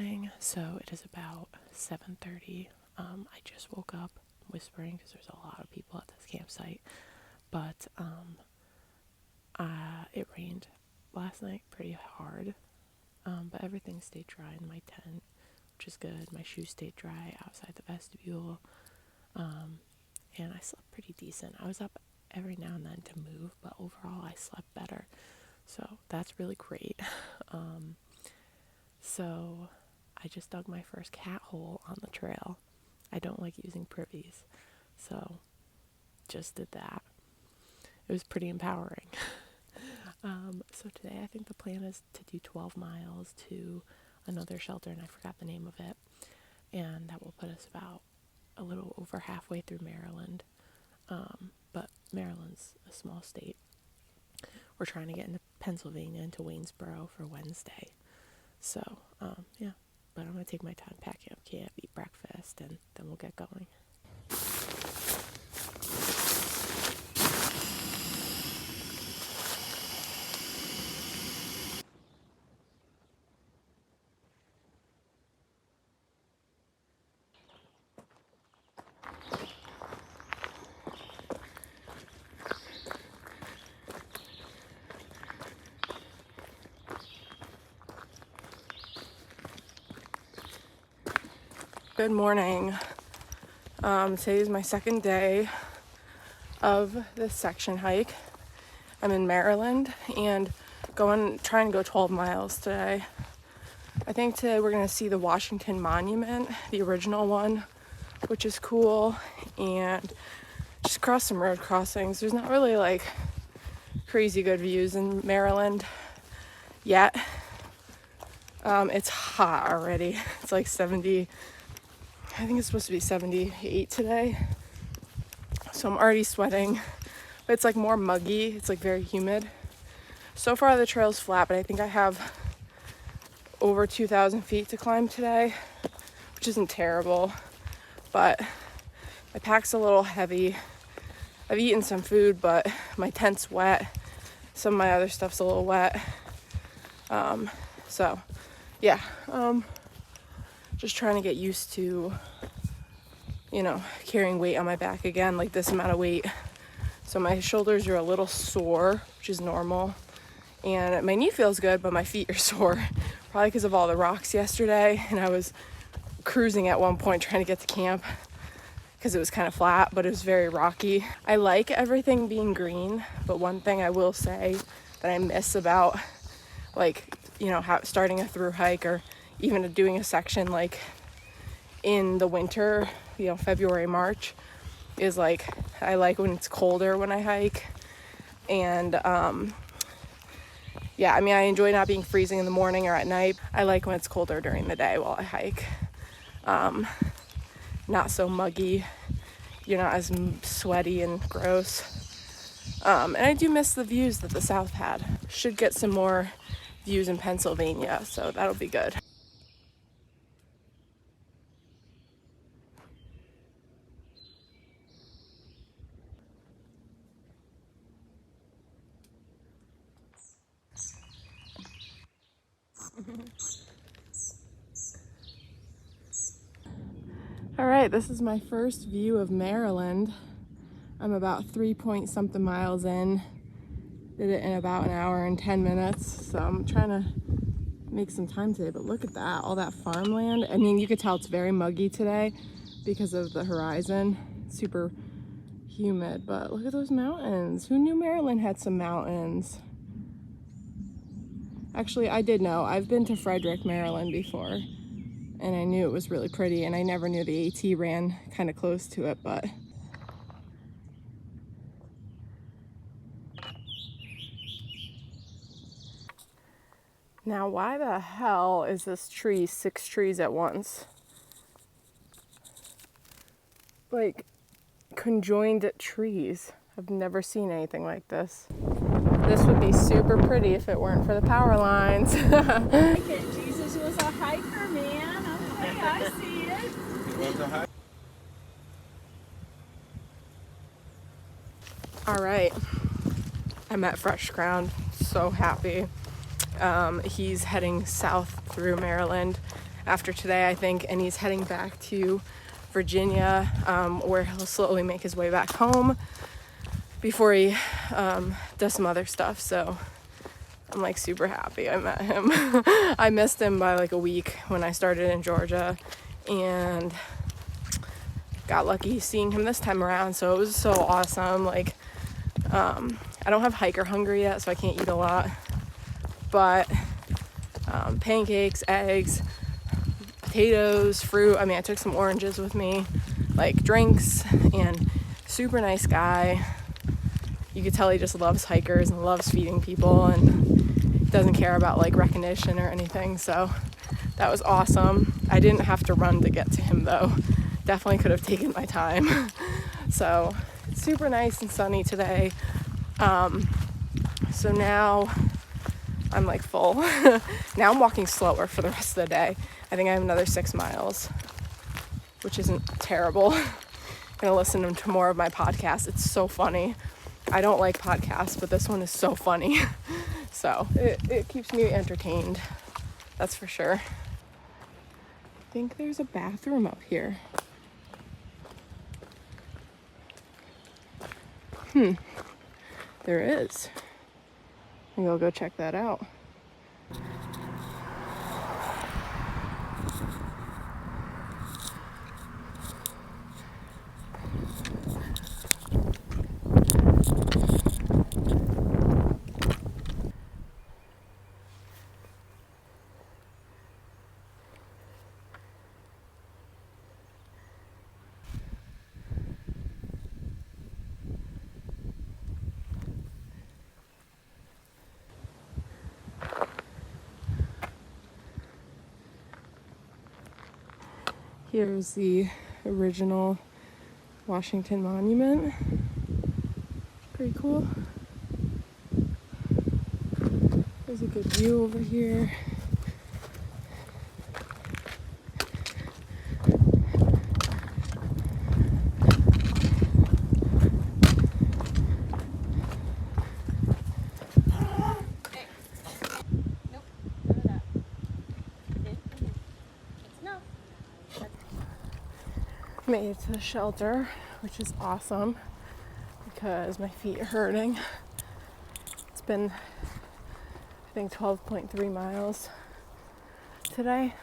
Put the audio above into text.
morning, so it is about 7:30. I just woke up whispering because there's a lot of people at this campsite, but it rained last night pretty hard, but everything stayed dry in my tent, which is good. My shoes stayed dry outside the vestibule, and I slept pretty decent. I was up every now and then to move, but overall I slept better, so that's really great. So I just dug my first cat hole on the trail. I don't like using privies, so just did that. It was pretty empowering. So today I think the plan is to do 12 miles to another shelter, and I forgot the name of it, and that will put us about a little over halfway through Maryland. But Maryland's a small state. We're trying to get into Pennsylvania, into Waynesboro for Wednesday. So, yeah, but I'm going to take my time packing up camp, eat breakfast, and then we'll get going. Good morning. Today is my second day of this section hike. I'm in Maryland and trying to go 12 miles today. I think today we're going to see the Washington Monument, the original one, which is cool, and just cross some road crossings. There's not really like crazy good views in Maryland yet. It's hot already. It's like 70. I think it's supposed to be 78 today, so I'm already sweating, but it's like more muggy. It's like very humid. So far the trail's flat, but I think I have over 2,000 feet to climb today, which isn't terrible, but my pack's a little heavy. I've eaten some food, but my tent's wet. Some of my other stuff's a little wet. So yeah, just trying to get used to, carrying weight on my back again, like this amount of weight. So my shoulders are a little sore, which is normal. And my knee feels good, but my feet are sore, probably because of all the rocks yesterday. And I was cruising at one point trying to get to camp because it was kind of flat, but it was very rocky. I like everything being green, but one thing I will say that I miss about, starting a through hike or even doing a section like in the winter, February, March, is like I like when it's colder when I hike. And I enjoy not being freezing in the morning or at night. I like when it's colder during the day while I hike. Not so muggy. You're not as sweaty and gross. And I do miss the views that the South had. Should get some more views in Pennsylvania, so that'll be good. All right, this is my first view of Maryland. I'm about 3-point-something miles in. Did it in about an hour and 10 minutes. So I'm trying to make some time today, but look at that, all that farmland. I mean, you could tell it's very muggy today because of the horizon. Super humid, but look at those mountains. Who knew Maryland had some mountains? Actually, I did know. I've been to Frederick, Maryland before, and I knew it was really pretty, and I never knew the AT ran kind of close to it, but now why the hell is this tree 6 trees at once? Like conjoined trees. I've never seen anything like this. This would be super pretty if it weren't for the power lines. Jesus was a hiker, man. Okay, I see it. He was a hiker. All right, I'm at FreshGrounds. So happy. He's heading south through Maryland, after today, I think, and he's heading back to Virginia, where he'll slowly make his way back home before he does some other stuff. So I'm like super happy I met him. I missed him by like a week when I started in Georgia, and got lucky seeing him this time around. So it was so awesome. Like, I don't have hiker hunger yet, so I can't eat a lot, but pancakes, eggs, potatoes, fruit. I mean, I took some oranges with me, like drinks, and super nice guy. You could tell he just loves hikers and loves feeding people and doesn't care about like recognition or anything. So that was awesome. I didn't have to run to get to him though. Definitely could have taken my time. So it's super nice and sunny today. So now I'm like full. Now I'm walking slower for the rest of the day. I think I have another 6 miles, which isn't terrible. I'm gonna listen to more of my podcast. It's so funny. I don't like podcasts, but this one is so funny. So it keeps me entertained. That's for sure. I think there's a bathroom up here. There is. Maybe I'll go check that out. Here's the original Washington Monument. Pretty cool. There's a good view over here. Made it to the shelter, which is awesome because my feet are hurting. It's been, I think, 12.3 miles today.